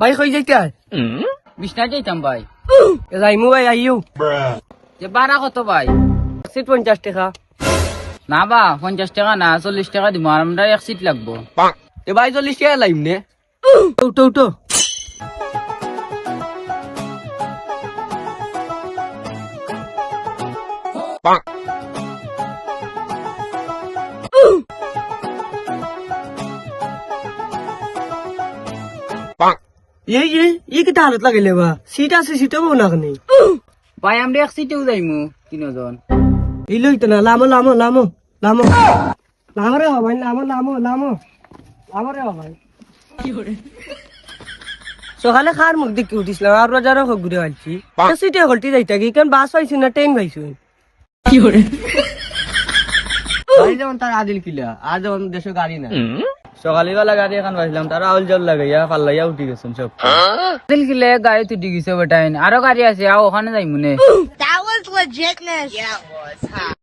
ভাই কই যাইতে আয়? বিছনা যাইতাম ভাই। যাইমু ভাই আইও। যে ভাড়া কত ভাই? সিট 50 টাকা। না বা 50 টাকা না 40 টাকা দিব, আর আমরা এক সিট লাগবো। এ ভাই 40 টাকা লাইম নে। উঠো উঠো। ये कितना हालत लगे बा सीट আছে সিটও বউ না কেনে ভাই আমরা এক সিটেও যাইমু তিনজন। এই লইতো না লামো লামো লামো লামো লামো রে ভাই লামো লামো লামো লামো রে ভাই সকালে খার মুখ দেখি উঠিছিলাম আর বাজারও ঘুরে আসছি সিটে হলটি যাইতা কি কারণ বাস পাইছি না ট্রেন পাইছি কি করে ভাই যেমন তার আদিল কিলা আর যেমন দেশে গাড়ি না সকালবেলা গাড়ি এখন পাইছিলাম তারা আউল জল লাগাইয়া পাল্লাইয়া উঠি গেছেন সব দিল কিলে গাড়ি তুটি গেছে বেটাইন, আরো গাড়ি আছে, আও ওখানে যাইমু নে। That was legitness. Yeah, it was. Huh?